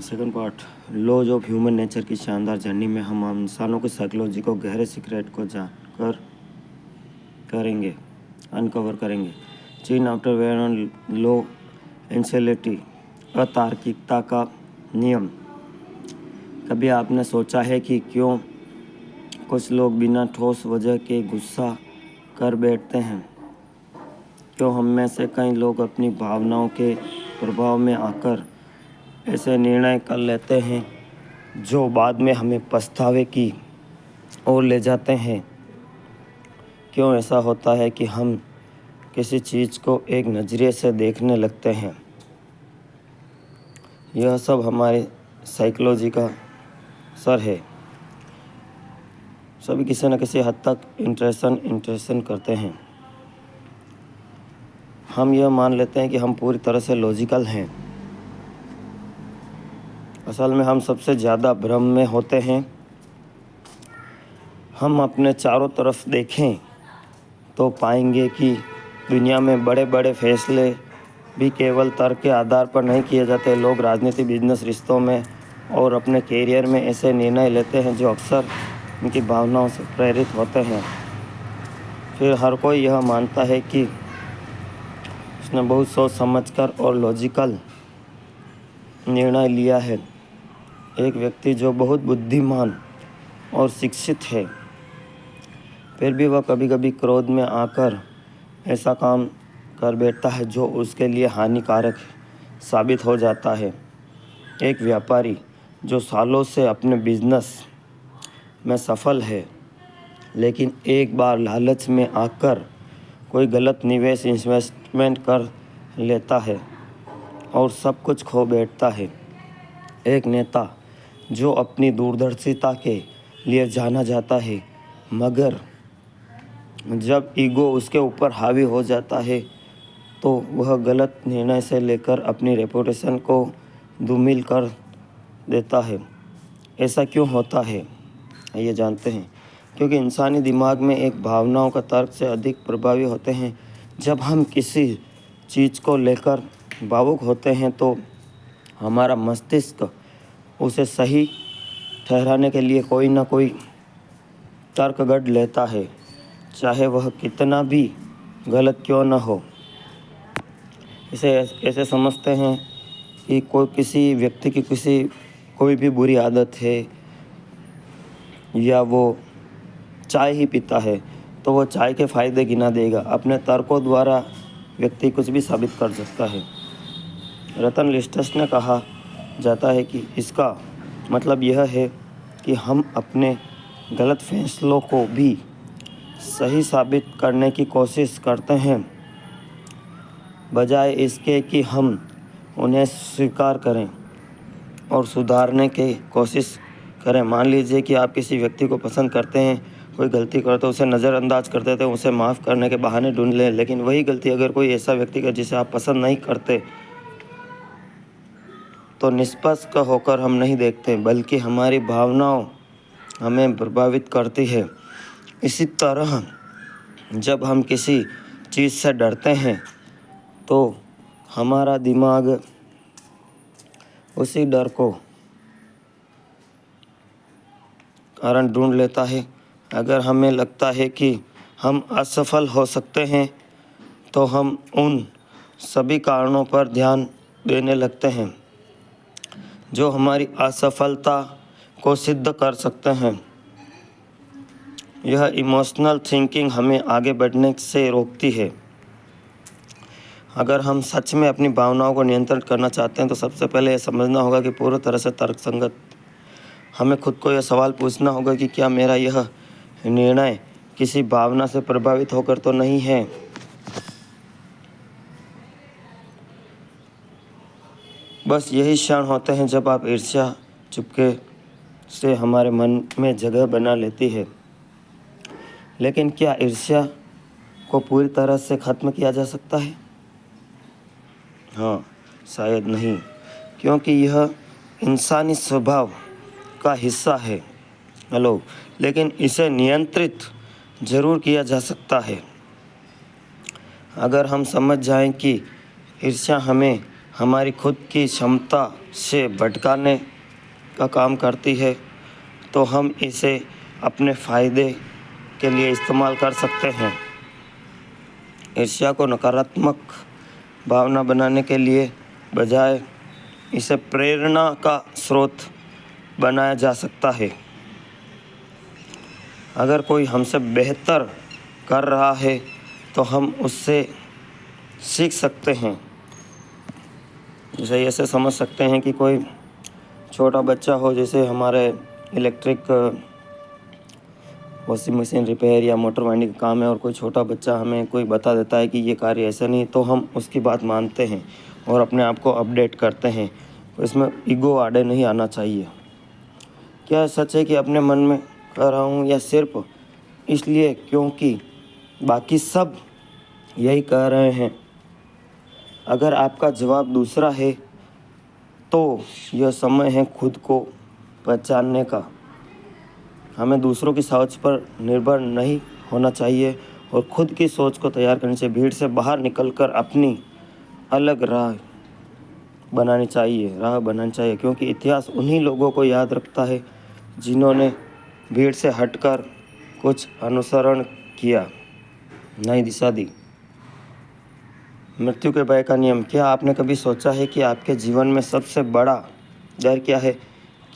Second part, laws of human nature की शानदार journey में हम इंसानों की साइकोलॉजी को गहरे सीक्रेट को जानकर अनकवर करेंगे। चीन आफ्टर वेयर लो एंसेलिटी, अतार्किकता का नियम। कभी आपने सोचा है कि क्यों कुछ लोग बिना ठोस वजह के गुस्सा कर बैठते हैं? क्यों हम में से कई लोग अपनी भावनाओं के प्रभाव में आकर ऐसे निर्णय कर लेते हैं जो बाद में हमें पछतावे की ओर ले जाते हैं? क्यों ऐसा होता है कि हम किसी चीज़ को एक नज़रिए से देखने लगते हैं? यह सब हमारे साइकोलॉजी का असर है। सभी किसी न किसी हद तक इंटरेक्शन करते हैं। हम यह मान लेते हैं कि हम पूरी तरह से लॉजिकल हैं। असल में हम सबसे ज़्यादा भ्रम में होते हैं। हम अपने चारों तरफ देखें तो पाएंगे कि दुनिया में बड़े बड़े फैसले भी केवल तर्क के आधार पर नहीं किए जाते। लोग राजनीति, बिजनेस, रिश्तों में और अपने कैरियर में ऐसे निर्णय लेते हैं जो अक्सर उनकी भावनाओं से प्रेरित होते हैं। फिर हर कोई यह मानता है कि उसने बहुत सोच समझकर और लॉजिकल निर्णय लिया है। एक व्यक्ति जो बहुत बुद्धिमान और शिक्षित है, फिर भी वह कभी कभी क्रोध में आकर ऐसा काम कर बैठता है जो उसके लिए हानिकारक साबित हो जाता है। एक व्यापारी जो सालों से अपने बिजनेस में सफल है, लेकिन एक बार लालच में आकर कोई गलत निवेश इन्वेस्टमेंट कर लेता है और सब कुछ खो बैठता है। एक नेता जो अपनी दूरदर्शिता के लिए जाना जाता है, मगर जब ईगो उसके ऊपर हावी हो जाता है तो वह गलत निर्णय से लेकर अपनी रेपुटेशन को धूमिल कर देता है। ऐसा क्यों होता है? ये जानते हैं। क्योंकि इंसानी दिमाग में एक भावनाओं का तर्क से अधिक प्रभावी होते हैं। जब हम किसी चीज़ को लेकर भावुक होते हैं तो हमारा मस्तिष्क उसे सही ठहराने के लिए कोई ना कोई तर्क गढ़ लेता है, चाहे वह कितना भी गलत क्यों न हो। इसे ऐसे समझते हैं कि किसी व्यक्ति की कोई भी बुरी आदत है या वो चाय ही पीता है तो वो चाय के फ़ायदे गिना देगा। अपने तर्कों द्वारा व्यक्ति कुछ भी साबित कर सकता है। रतन लिस्टस ने कहा जाता है कि इसका मतलब यह है कि हम अपने गलत फैसलों को भी सही साबित करने की कोशिश करते हैं, बजाय इसके कि हम उन्हें स्वीकार करें और सुधारने की कोशिश करें। मान लीजिए कि आप किसी व्यक्ति को पसंद करते हैं, कोई गलती करते उसे नज़रअंदाज करते थे, उसे माफ़ करने के बहाने ढूंढ लें, लेकिन वही गलती अगर कोई ऐसा व्यक्ति करे जिसे आप पसंद नहीं करते तो निष्पक्ष होकर हम नहीं देखते, बल्कि हमारी भावनाओं हमें प्रभावित करती है। इसी तरह जब हम किसी चीज़ से डरते हैं तो हमारा दिमाग उसी डर को कारण ढूंढ लेता है। अगर हमें लगता है कि हम असफल हो सकते हैं तो हम उन सभी कारणों पर ध्यान देने लगते हैं जो हमारी असफलता को सिद्ध कर सकते हैं। यह इमोशनल थिंकिंग हमें आगे बढ़ने से रोकती है। अगर हम सच में अपनी भावनाओं को नियंत्रित करना चाहते हैं तो सबसे पहले यह समझना होगा कि पूरी तरह से तर्कसंगत। हमें खुद को यह सवाल पूछना होगा कि क्या मेरा यह निर्णय किसी भावना से प्रभावित होकर तो नहीं है। बस यही क्षण होते हैं जब आप ईर्ष्या चुपके से हमारे मन में जगह बना लेती है। लेकिन क्या ईर्ष्या को पूरी तरह से ख़त्म किया जा सकता है? हाँ, शायद नहीं, क्योंकि यह इंसानी स्वभाव का हिस्सा है। लेकिन इसे नियंत्रित ज़रूर किया जा सकता है। अगर हम समझ जाएं कि ईर्ष्या हमें हमारी खुद की क्षमता से भटकाने का काम करती है, तो हम इसे अपने फ़ायदे के लिए इस्तेमाल कर सकते हैं। ईर्ष्या को नकारात्मक भावना बनाने के लिए बजाय इसे प्रेरणा का स्रोत बनाया जा सकता है। अगर कोई हमसे बेहतर कर रहा है तो हम उससे सीख सकते हैं। जैसे ऐसे समझ सकते हैं कि कोई छोटा बच्चा हो, जैसे हमारे इलेक्ट्रिक वॉशिंग मशीन रिपेयर या मोटर वाइंडिंग का काम है, और कोई छोटा बच्चा हमें कोई बता देता है कि ये कार्य ऐसा नहीं, तो हम उसकी बात मानते हैं और अपने आप को अपडेट करते हैं। तो इसमें ईगो आड़े नहीं आना चाहिए। क्या सच है कि अपने मन में कह रहा हूँ, या सिर्फ इसलिए क्योंकि बाकी सब यही कह रहे हैं? अगर आपका जवाब दूसरा है तो यह समय है खुद को पहचानने का। हमें दूसरों की सोच पर निर्भर नहीं होना चाहिए और खुद की सोच को तैयार करने से भीड़ से बाहर निकलकर अपनी अलग राह बनानी चाहिए, क्योंकि इतिहास उन्हीं लोगों को याद रखता है जिन्होंने भीड़ से हटकर कुछ अनुसरण किया, नई दिशा दी। मृत्यु के भय का नियम। क्या आपने कभी सोचा है कि आपके जीवन में सबसे बड़ा डर क्या है?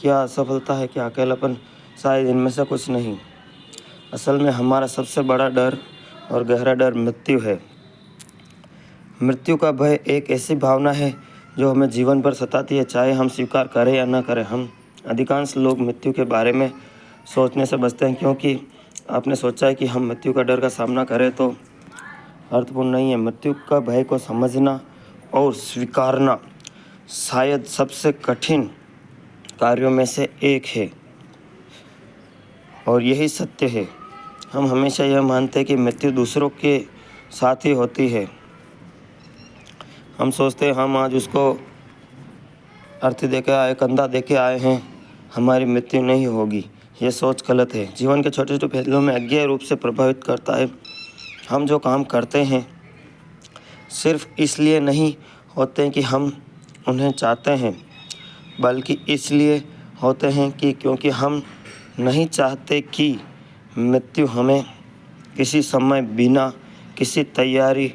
क्या असफलता है, क्या अकेलापन? शायद इनमें से कुछ नहीं। असल में हमारा सबसे बड़ा डर और गहरा डर मृत्यु है। मृत्यु का भय एक ऐसी भावना है जो हमें जीवन भर सताती है, चाहे हम स्वीकार करें या ना करें। हम अधिकांश लोग मृत्यु के बारे में सोचने से बचते हैं, क्योंकि आपने सोचा है कि हम मृत्यु का डर का सामना करें तो अर्थपूर्ण नहीं है। मृत्यु का भय को समझना और स्वीकारना शायद सबसे कठिन कार्यों में से एक है, और यही सत्य है। हम हमेशा यह मानते हैं कि मृत्यु दूसरों के साथ ही होती है। हम सोचते हैं हम आज उसको अर्थी दे के आए, कंधा दे के आए हैं, हमारी मृत्यु नहीं होगी। यह सोच गलत है। जीवन के छोटे छोटे फैसलों में अज्ञेय रूप से प्रभावित करता है। हम जो काम करते हैं सिर्फ इसलिए नहीं होते हैं कि हम उन्हें चाहते हैं, बल्कि इसलिए होते हैं कि क्योंकि हम नहीं चाहते कि मृत्यु हमें किसी समय बिना किसी तैयारी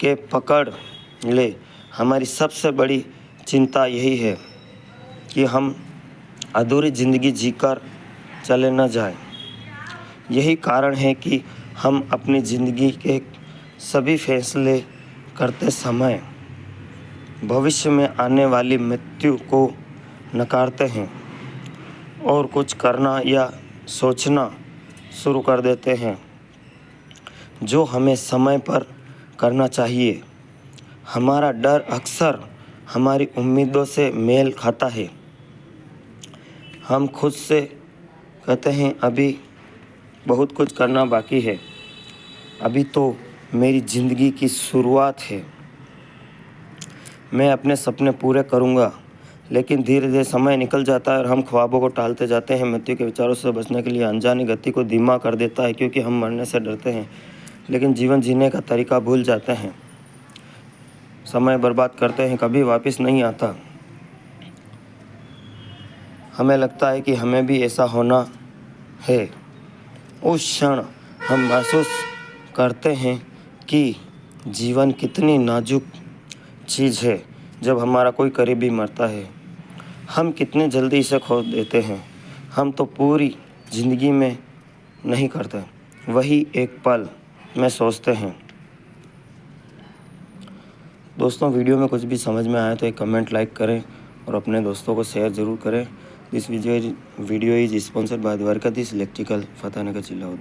के पकड़ ले। हमारी सबसे बड़ी चिंता यही है कि हम अधूरी ज़िंदगी जीकर चले न जाएं। यही कारण है कि हम अपनी ज़िंदगी के सभी फैसले करते समय भविष्य में आने वाली मृत्यु को नकारते हैं और कुछ करना या सोचना शुरू कर देते हैं जो हमें समय पर करना चाहिए। हमारा डर अक्सर हमारी उम्मीदों से मेल खाता है। हम खुद से कहते हैं अभी बहुत कुछ करना बाकी है, अभी तो मेरी ज़िंदगी की शुरुआत है, मैं अपने सपने पूरे करूँगा। लेकिन धीरे धीरे समय निकल जाता है और हम ख्वाबों को टालते जाते हैं। मृत्यु के विचारों से बचने के लिए अनजानी गति को धीमा कर देता है, क्योंकि हम मरने से डरते हैं लेकिन जीवन जीने का तरीका भूल जाते हैं। समय बर्बाद करते हैं, कभी वापस नहीं आता। हमें लगता है कि हमें भी ऐसा होना है। उस क्षण हम महसूस करते हैं कि जीवन कितनी नाजुक चीज़ है। जब हमारा कोई करीबी मरता है, हम कितने जल्दी इसे खो देते हैं। हम तो पूरी ज़िंदगी में नहीं करते, वही एक पल में सोचते हैं। दोस्तों, वीडियो में कुछ भी समझ में आया तो एक कमेंट, लाइक करें और अपने दोस्तों को शेयर ज़रूर करें। This video is sponsored by Dwarkadhish electrical, Fatehnagar जिला।